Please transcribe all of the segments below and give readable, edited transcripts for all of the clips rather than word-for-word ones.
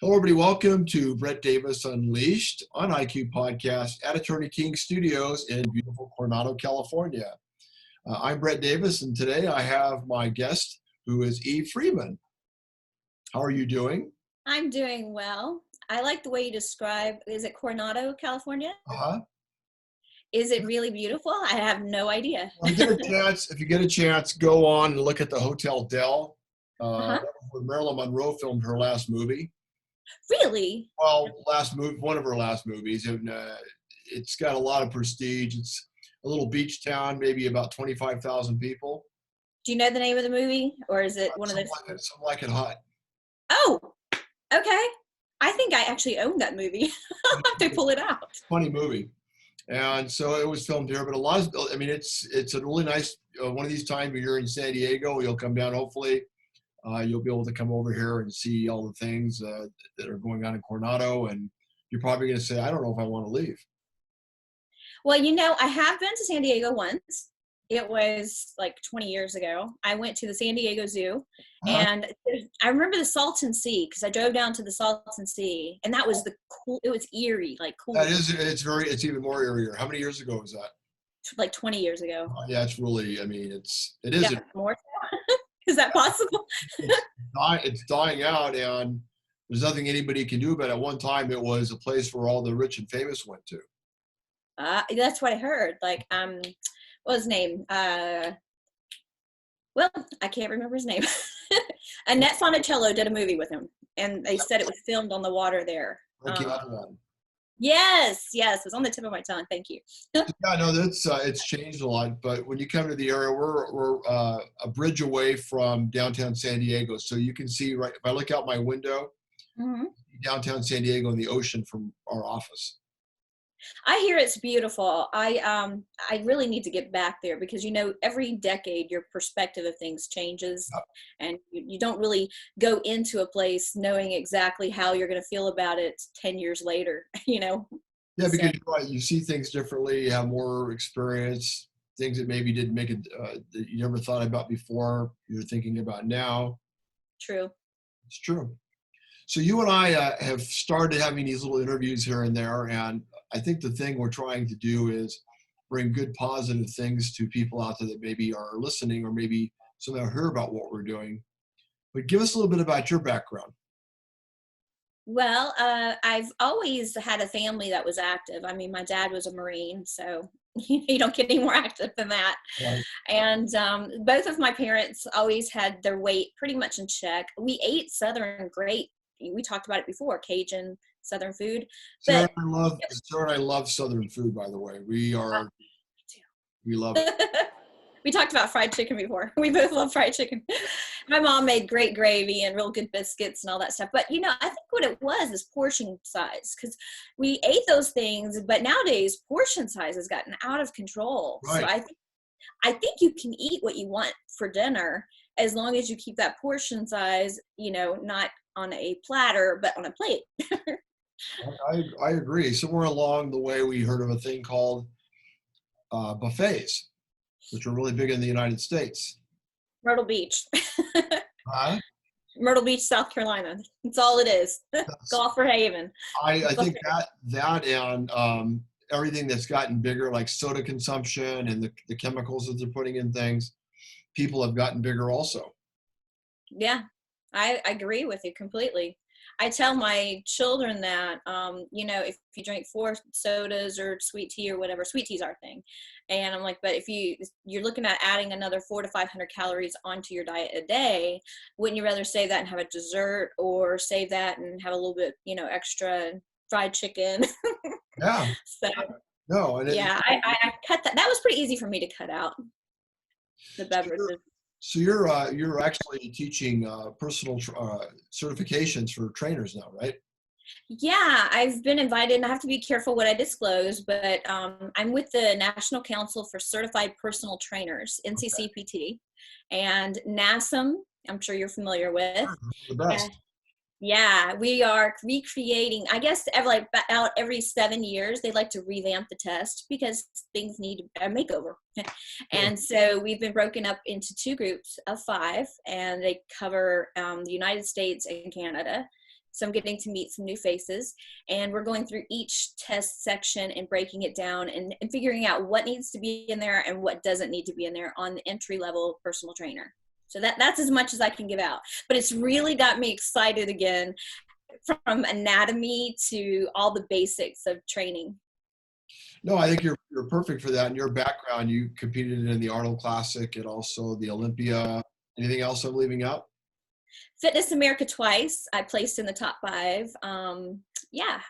Hello, everybody. Welcome to Brett Davis Unleashed on IQ Podcast at Attorney King Studios in beautiful Coronado, California. I'm Brett Davis, and today I have my guest, who is Eve Freeman. How are you doing? I'm doing well. I like the way you describe, is it Coronado, California? Uh-huh. Is it really beautiful? I have no idea. If you get a chance, go on and look at the Hotel Del. Uh-huh. That was where Marilyn Monroe filmed her last movie. Really? Well, one of her last movies. And, it's got a lot of prestige. It's a little beach town, maybe about 25,000 people. Do you know the name of the movie? Or is it one of those? Something Like It Hot. Oh, okay. I think I actually own that movie. I'll have to pull it out. Funny movie. And so it was filmed here, but it's a really nice, one of these times when you're in San Diego, you'll come down, hopefully. You'll be able to come over here and see all the things that are going on in Coronado, and you're probably going to say, I don't know if I want to leave. Well, I have been to San Diego once. It was like 20 years ago. I went to the San Diego Zoo, and I remember the Salton Sea because I drove down to the Salton Sea, and that was it was eerie, like cool. It's even more eerie. How many years ago was that? Like 20 years ago. Yeah, it's really, it is. Yeah, more. Is that possible? It's dying out, and there's nothing anybody can do about it. At one time, it was a place where all the rich and famous went to. That's what I heard. Like, what was his name? Well, I can't remember his name. Annette Funicello did a movie with him, and they said it was filmed on the water there. Yes, it was on the tip of my tongue. Thank you. Yeah, no, it's changed a lot. But when you come to the area, we're a bridge away from downtown San Diego, so you can see right. If I look out my window, downtown San Diego and the ocean from our office. I hear it's beautiful. I really need to get back there because every decade your perspective of things changes, and you don't really go into a place knowing exactly how you're going to feel about it 10 years later. Yeah, because you see things differently. You have more experience, things that maybe didn't make it that you never thought about before. You're thinking about now. True. It's true. So you and I have started having these little interviews here and there, and I think the thing we're trying to do is bring good, positive things to people out there that maybe are listening or maybe somehow hear about what we're doing. But give us a little bit about your background. Well, I've always had a family that was active. I mean, my dad was a Marine, so you don't get any more active than that. Right. And both of my parents always had their weight pretty much in check. We ate Southern great. We talked about it before, Cajun Southern food. Sarah and I love Southern food, by the way. We love it. We talked about fried chicken before. We both love fried chicken. My mom made great gravy and real good biscuits and all that stuff. But, I think what it was is portion size, because we ate those things, but nowadays portion size has gotten out of control. Right. So I think you can eat what you want for dinner as long as you keep that portion size, not on a platter, but on a plate. I agree. Somewhere along the way, we heard of a thing called buffets, which are really big in the United States. Myrtle Beach. Myrtle Beach, South Carolina. That's all it is. Golfer Haven. I think that and everything that's gotten bigger, like soda consumption and the chemicals that they're putting in things, people have gotten bigger also. Yeah, I agree with you completely. I tell my children that, if you drink 4 sodas or sweet tea or whatever, sweet tea's our thing. And I'm like, but if you're looking at adding another 400 to 500 calories onto your diet a day, wouldn't you rather save that and have a dessert, or save that and have a little bit, extra fried chicken? Yeah. So, no. I cut that. That was pretty easy for me to cut out the beverages. So you're actually teaching personal certifications for trainers now, right? Yeah, I've been invited, and I have to be careful what I disclose, but I'm with the National Council for Certified Personal Trainers, NCCPT, and NASM, I'm sure you're familiar with. The best. Yeah, we are recreating, I guess, every 7 years, they like to revamp the test because things need a makeover. And so we've been broken up into 2 groups of 5, and they cover the United States and Canada. So I'm getting to meet some new faces, and we're going through each test section and breaking it down and figuring out what needs to be in there and what doesn't need to be in there on the entry level personal trainer. So that's as much as I can give out, but it's really got me excited again, from anatomy to all the basics of training. No, I think you're perfect for that. In your background, you competed in the Arnold Classic and also the Olympia. Anything else I'm leaving out? Fitness America twice. I placed in the top 5.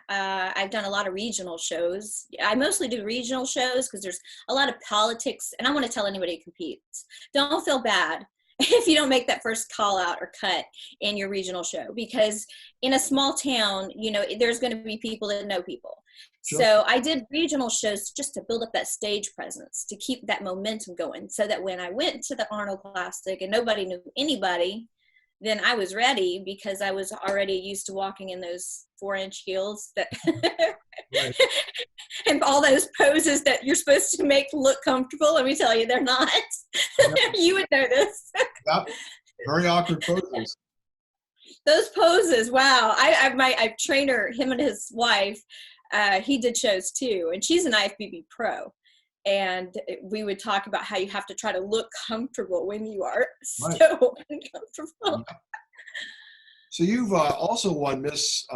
I've done a lot of regional shows. I mostly do regional shows because there's a lot of politics, and I want to tell anybody who competes, don't feel bad if you don't make that first call out or cut in your regional show, because in a small town, there's going to be people that know people. Sure. So I did regional shows just to build up that stage presence, to keep that momentum going, so that when I went to the Arnold Classic and nobody knew anybody, then I was ready, because I was already used to walking in those 4-inch heels that Right. and all those poses that you're supposed to make look comfortable. Let me tell you, they're not. Yep. You would know this. Yep. Very awkward poses. Those poses, wow. I trainer, him and his wife, he did shows too, and she's an IFBB pro. And we would talk about how you have to try to look comfortable when you are Right. so uncomfortable. So you've also won Miss,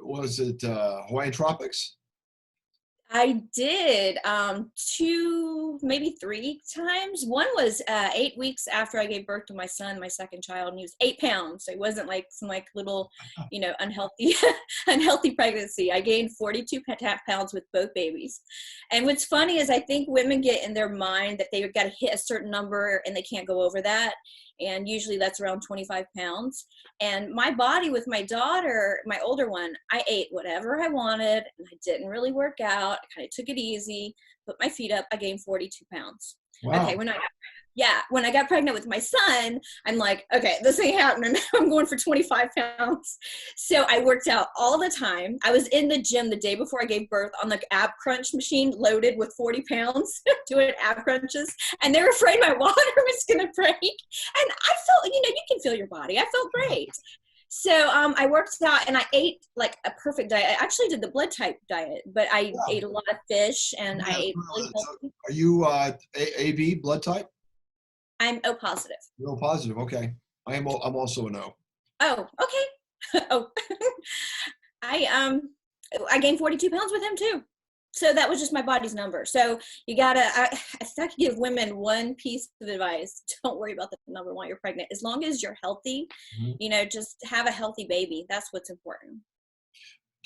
was it Hawaiian Tropics? I did 2, maybe 3 times. One was 8 weeks after I gave birth to my son, my second child, and he was 8 pounds. So it wasn't like some little, unhealthy, unhealthy pregnancy. I gained 42 pounds with both babies. And what's funny is I think women get in their mind that they've got to hit a certain number and they can't go over that. And usually that's around 25 pounds. And my body with my daughter, my older one, I ate whatever I wanted, and I didn't really work out. I kind of took it easy, put my feet up. I gained 42 pounds. Wow. Okay, when I got pregnant with my son, I'm like, okay, this ain't happening. I'm going for 25 pounds. So I worked out all the time. I was in the gym the day before I gave birth on the ab crunch machine, loaded with 40 pounds, doing ab crunches. And they were afraid my water was going to break. And I felt, you can feel your body. I felt great. So I worked out and I ate like a perfect diet. I actually did the blood type diet, but I ate a lot of fish and I ate really healthy. Are you AB blood type? I'm O positive. You're O positive. Okay. I'm also an O. Oh, okay. Oh, I gained 42 pounds with him too. So that was just my body's number. So you gotta, if I could give women one piece of advice, don't worry about the number while you're pregnant. As long as you're healthy, just have a healthy baby. That's what's important.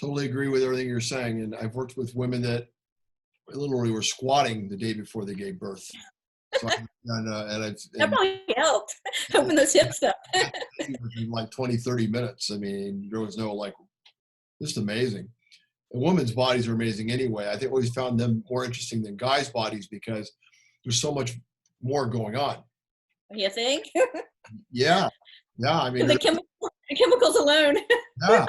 Totally agree with everything you're saying. And I've worked with women that literally were squatting the day before they gave birth. So, that probably helped open those hips up. In like 20, 30 minutes. I mean, there was no just amazing. And women's bodies are amazing anyway. I think I always found them more interesting than guys' bodies because there's so much more going on. You think? Yeah. I mean, the chemicals alone. Yeah.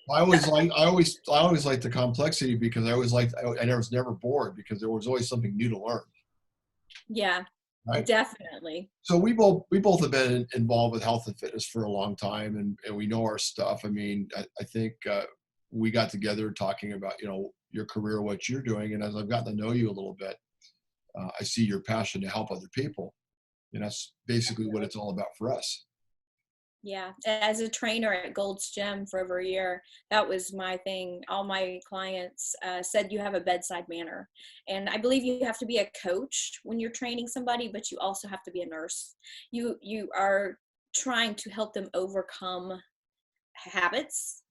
I always like the complexity because I was never bored because there was always something new to learn. Yeah, right? Definitely. So we both have been involved with health and fitness for a long time, and we know our stuff. I mean, I think we got together talking about your career, what you're doing, and as I've gotten to know you a little bit, I see your passion to help other people, and that's basically what it's all about for us. Yeah, as a trainer at Gold's Gym for over a year, that was my thing. All my clients said you have a bedside manner. And I believe you have to be a coach when you're training somebody, but you also have to be a nurse. You are trying to help them overcome habits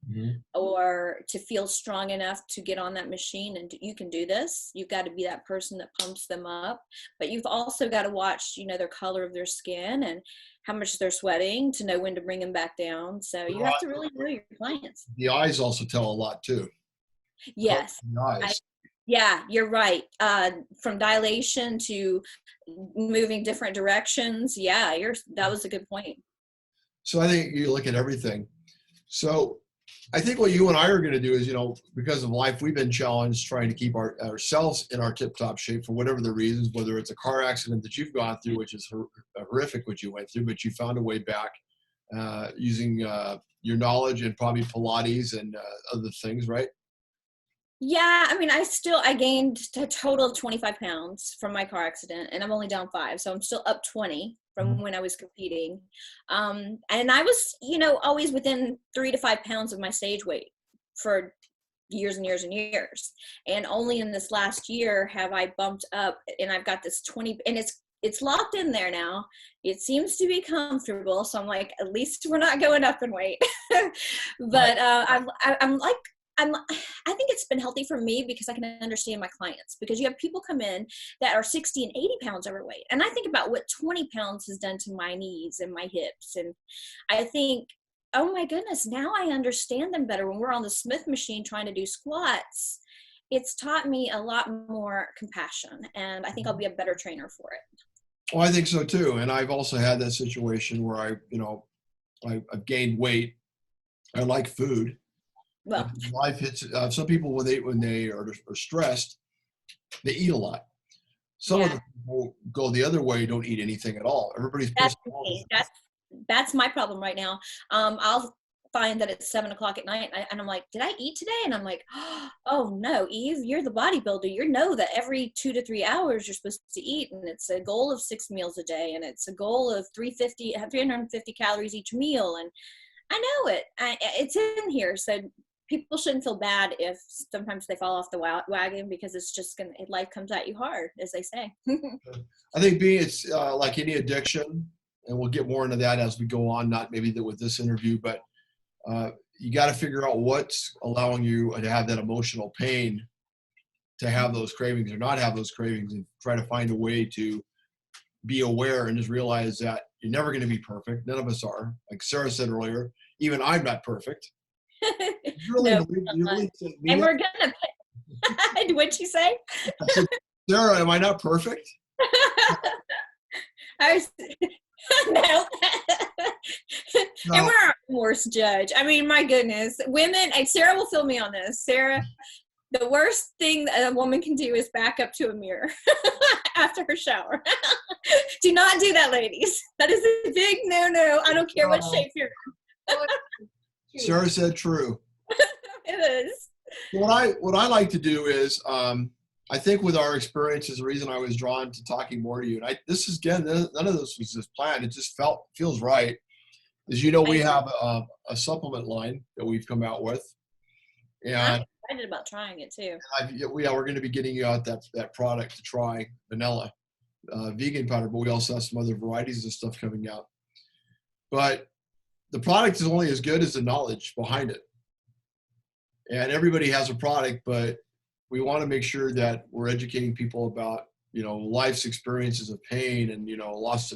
or to feel strong enough to get on that machine, and you can do this. You've got to be that person that pumps them up, but you've also got to watch their color of their skin and how much they're sweating to know when to bring them back down. So you have to really know your clients. The eyes also tell a lot too. Yes. The eyes. Yeah, you're right. From dilation to moving different directions. Yeah, that was a good point. So I think you look at everything. So I think what you and I are going to do is, because of life, we've been challenged trying to keep ourselves in our tip-top shape for whatever the reasons, whether it's a car accident that you've gone through, which is horrific what you went through, but you found a way back using your knowledge and probably Pilates and other things, right? Yeah, I mean, I gained a total of 25 pounds from my car accident, and I'm only down 5, so I'm still up 20 from when I was competing. And I was, always within 3 to 5 pounds of my stage weight for years and years and years. And only in this last year have I bumped up, and I've got this 20, and it's locked in there now. It seems to be comfortable, so I'm like, at least we're not going up in weight. But I think it's been healthy for me because I can understand my clients, because you have people come in that are 60 and 80 pounds overweight. And I think about what 20 pounds has done to my knees and my hips. And I think, oh my goodness, now I understand them better. When we're on the Smith machine trying to do squats, it's taught me a lot more compassion, and I think I'll be a better trainer for it. Well, I think so too. And I've also had that situation where I've gained weight. I like food. Well, Life hits some people when they are stressed, they eat a lot. Some of the people go the other way, don't eat anything at all. Everybody's that's me. That's my problem right now. I'll find that it's 7 o'clock at night, and I'm like, did I eat today? And I'm like, oh no, Eve, you're the bodybuilder. You know that every 2 to 3 hours you're supposed to eat, and it's a goal of 6 meals a day, and it's a goal of 350 calories each meal. And I know it. It's in here. So people shouldn't feel bad if sometimes they fall off the wagon, because it's just life comes at you hard, as they say. I think it's like any addiction, and we'll get more into that as we go on, not maybe with this interview, but you got to figure out what's allowing you to have that emotional pain, to have those cravings or not have those cravings, and try to find a way to be aware and just realize that you're never going to be perfect. None of us are. Like Sarah said earlier, even I'm not perfect. You believe and we're gonna what'd you say? I said, Sarah, am I not perfect? No. And we're our worst judge. I mean, my goodness, women, and Sarah will fill me on this. Sarah, the worst thing that a woman can do is back up to a mirror after her shower. Do not do that, ladies. That is a big no. I don't care what shape you're in. Sarah said true. It is. What I like to do is, I think with our experiences, the reason I was drawn to talking more to you, and this is, again, none of this was just planned. It just feels right. As you know, we have a supplement line that we've come out with, and I'm excited about trying it too. We're going to be getting you out that product to try, vanilla, vegan powder, but we also have some other varieties of stuff coming out. But the product is only as good as the knowledge behind it. And everybody has a product, but we want to make sure that we're educating people about, life's experiences of pain and, loss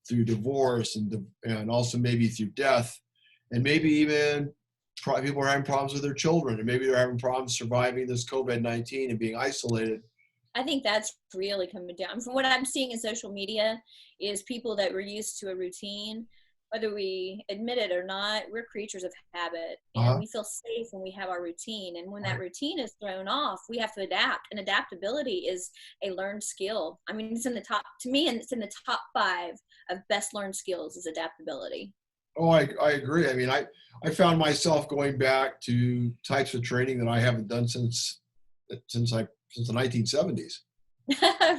through divorce and also maybe through death, and maybe even people are having problems with their children, and maybe they're having problems surviving this COVID-19 and being isolated. I think that's really coming down. From what I'm seeing in social media is people that were used to a routine, whether we admit it or not, we're creatures of habit, and we feel safe when we have our routine. And when that routine is thrown off, we have to adapt. And adaptability is a learned skill. I mean, it's in the top 5 of best learned skills is adaptability. Oh, I agree. I mean, I found myself going back to types of training that I haven't done since the 1970s.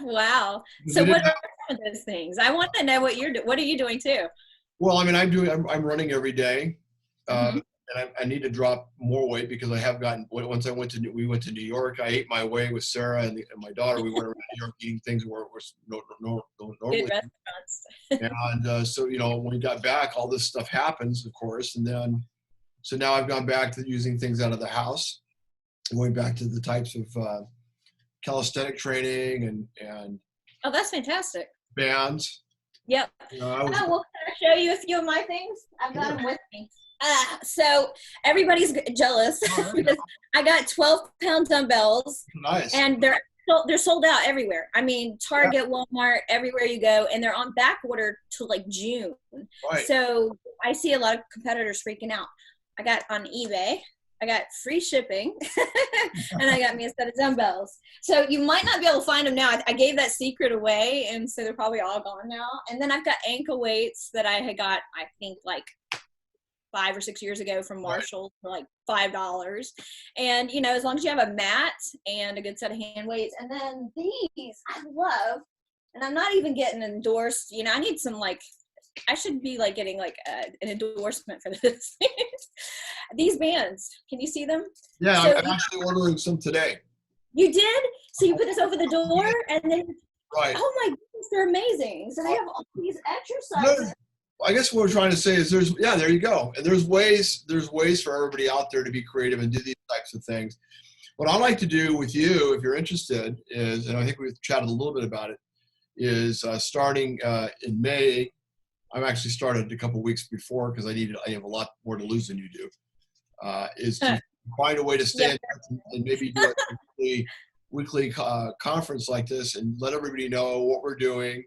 Wow. So what are some of those things? I want to know what are you doing too? Well, I mean, I'm running every day, and I need to drop more weight because I have gotten. Once we went to New York, I ate my way with Sarah and my daughter. We went around New York eating things we're normally. Good restaurants. And so when we got back, all this stuff happens, of course, and then so now I've gone back to using things out of the house, going back to the types of calisthenic training and. Oh, that's fantastic. Bands. Yep. Well, can I show you a few of my things? I've got them with me. So everybody's jealous because I got 12-pound dumbbells. Nice. And they're sold out everywhere. I mean, Target, Walmart, everywhere you go, and they're on back order till like June. Right. So I see a lot of competitors freaking out. I got on eBay. I got free shipping, and I got me a set of dumbbells. So you might not be able to find them now. I gave that secret away, and so they're probably all gone now. And then I've got ankle weights that I had got, I think, like 5 or 6 years ago from Marshall for like $5. And, you know, as long as you have a mat and a good set of hand weights. And then these I love, and I'm not even getting endorsed. You know, I need some, like, I should be like getting like an endorsement for this. These bands, can you see them? Yeah, So I'm actually ordering some today. you did? So you put this over the door, and then, Right. oh my goodness, they're amazing. So they have all these exercises. I guess what we're trying to say is there you go. And there's ways for everybody out there to be creative and do these types of things. What I'd like to do with you, if you're interested, is, and I think we've chatted a little bit about it, is starting in May. I've actually started a couple weeks before because I have a lot more to lose than you do. Is to find a way to stay in touch and maybe do a weekly conference like this and let everybody know what we're doing,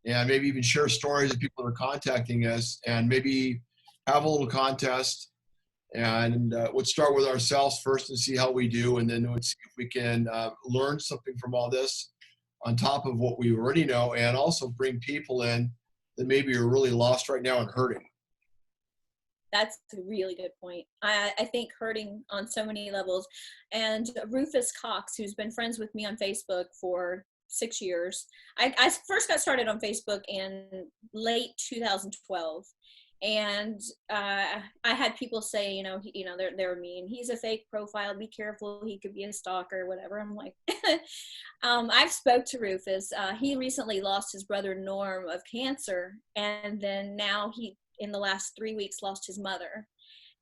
and maybe even share stories of people that are contacting us, and maybe have a little contest. And let's start with ourselves first and see how we do, and then let's see if we can learn something from all this on top of what we already know, and also bring people in that maybe are really lost right now and hurting. That's a really good point. I think hurting on so many levels. And Rufus Cox, who's been friends with me on Facebook for 6 years. I first got started on Facebook in late 2012. And I had people say, they're mean. He's a fake profile. Be careful. He could be a stalker, whatever. I'm like, I've spoke to Rufus. He recently lost his brother Norm of cancer. And then now he, in the last 3 weeks, lost his mother.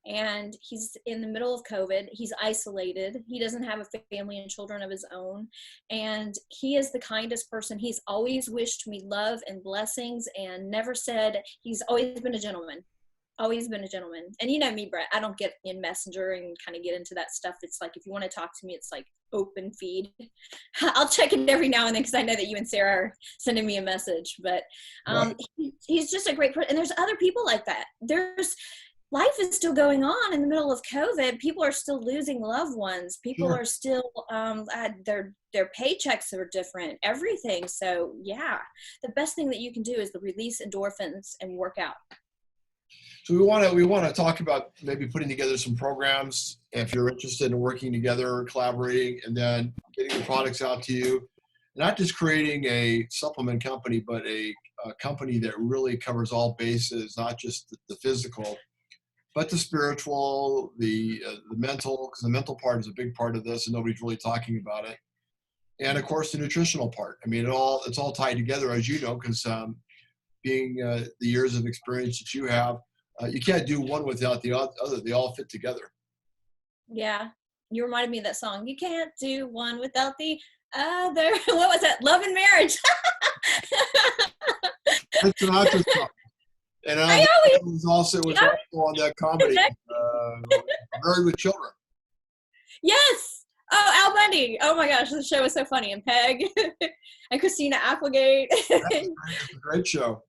And he's in the middle of COVID. He's isolated. He doesn't have a family and children of his own. And he is the kindest person. He's always wished me love and blessings and never said, he's always been a gentleman. Always been a gentleman. And you know me, Brett, I don't get in Messenger and kind of get into that stuff. It's like, if you want to talk to me, it's like open feed. I'll check it every now and then because I know that you and Sarah are sending me a message. But he's just a great person. And there's other people like that. Life is still going on in the middle of COVID. People are still losing loved ones. People are still, their paychecks are different, everything. So yeah, the best thing that you can do is release endorphins and work out. So we want to talk about maybe putting together some programs if you're interested in working together, collaborating, and then getting the products out to you. Not just creating a supplement company, but a company that really covers all bases, not just the physical, but the spiritual, the mental, because the mental part is a big part of this and nobody's really talking about it. And of course, the nutritional part. I mean, it's all tied together, as you know, because being the years of experience that you have, you can't do one without the other. They all fit together. Yeah. You reminded me of that song. You can't do one without the other. What was that? Love and Marriage. That's Sinatra's song. And I was also on that comedy, Married with Children. Yes. Oh, Al Bundy. Oh my gosh, the show was so funny. And Peg and Christina Applegate. It's a great show.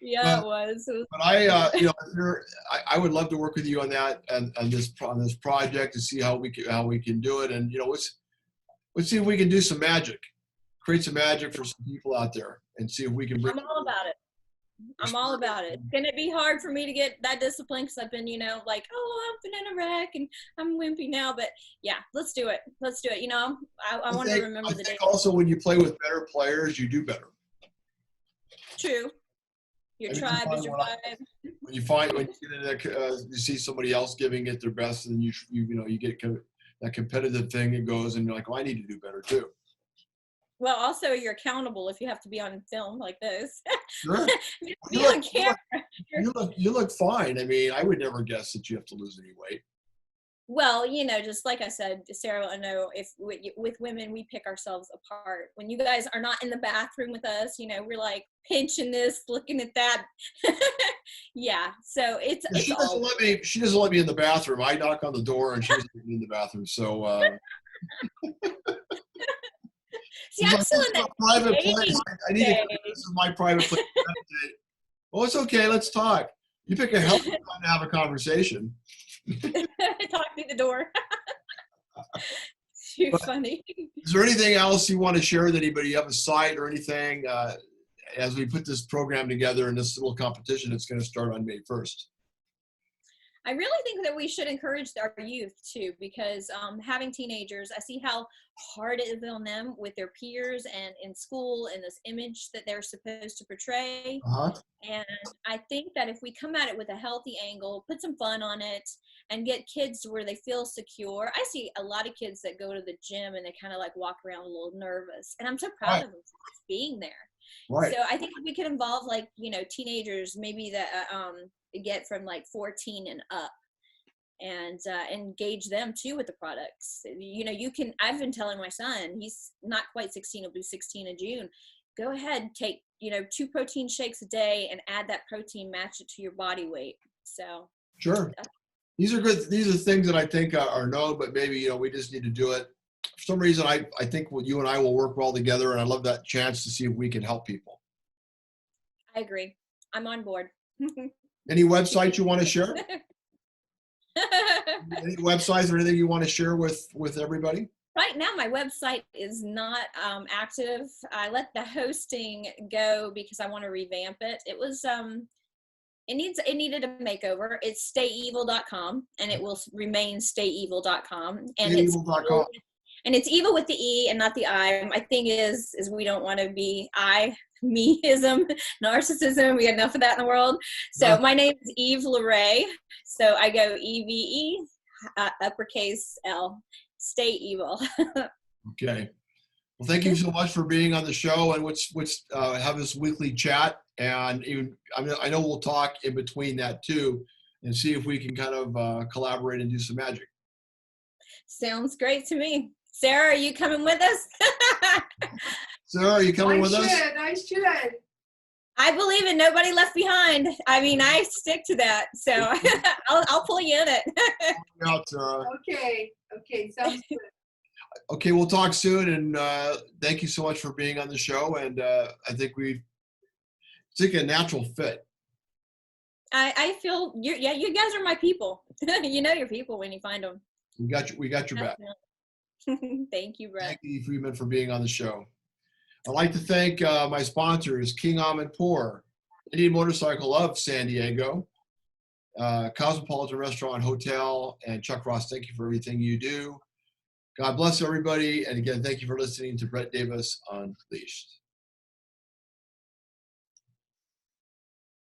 Yeah, it was. But I would love to work with you on that and on this project to see how we can do it. And let's see if we can do some magic, create some magic for some people out there, and see if we can bring. I'm all about it. I'm all about it. It's gonna be hard for me to get that discipline because I've been, like, I've been in a wreck and I'm wimpy now. But yeah, let's do it. Let's do it. I want to remember the day. Also, when you play with better players, you do better. True. Your tribe is your vibe. When you get in that, you see somebody else giving it their best, and you get that competitive thing that goes, and you're like, I need to do better too. Well, also you're accountable if you have to be on film like this. Sure. Be on camera. You look fine. I mean, I would never guess that you have to lose any weight. Well, just like I said, Sarah, I know if with women, we pick ourselves apart. When you guys are not in the bathroom with us, we're like pinching this, looking at that. Yeah. So she doesn't let me in the bathroom. I knock on the door and she doesn't let me in the bathroom. So, see, I'm still in that private place. I need to. This is my private place. Well, it's okay. Let's talk. You pick a healthy time to have a conversation. Talk knock me at the door. Too But funny. is there anything else you want to share with anybody? You have a site or anything as we put this program together in this little competition that's going to start on May 1st? I really think that we should encourage our youth too, because having teenagers, I see how hard it is on them with their peers and in school and this image that they're supposed to portray. Uh-huh. And I think that if we come at it with a healthy angle, put some fun on it, and get kids where they feel secure. I see a lot of kids that go to the gym and they kind of like walk around a little nervous. And I'm so proud Right. of them for just being there. Right. So I think if we could involve like, teenagers, maybe that get from like 14 and up, and engage them too with the products. I've been telling my son, he's not quite 16, he'll be 16 in June. Go ahead, take, 2 protein shakes a day and add that protein, match it to your body weight. So. Sure. These are good. These are things that I think are known, but maybe, we just need to do it. For some reason, I think you and I will work well together, and I love that chance to see if we can help people. I agree. I'm on board. Any websites you want to share? Any websites or anything you want to share with everybody? Right now, my website is not active. I let the hosting go because I want to revamp it. It was it needed a makeover. It's stayevil.com, and it will remain stayevil.com. And Stayevil.com. It's evil with the E and not the I. My thing is we don't want to be meism, narcissism. We got enough of that in the world. So my name is Eve LeRae. So I go EVE, uppercase L. Stay evil. Okay. Well, thank you so much for being on the show, and let's have this weekly chat. And even I know we'll talk in between that too, and see if we can kind of collaborate and do some magic. Sounds great to me. Sarah, are you coming with us? Sarah, are you coming with us? I should. I believe in nobody left behind. I mean, I stick to that. So I'll pull you in it. Out, Sarah. Okay. Sounds good. Okay, we'll talk soon, and thank you so much for being on the show. And I think it's like a natural fit. I feel you guys are my people. You know your people when you find them. We got your back. Thank you, Brett. Thank you, Freeman, for being on the show. I'd like to thank my sponsors, King Amanpour, Indian Motorcycle of San Diego, Cosmopolitan Restaurant Hotel, and Chuck Ross. Thank you for everything you do. God bless everybody. And again, thank you for listening to Brett Davis Unleashed.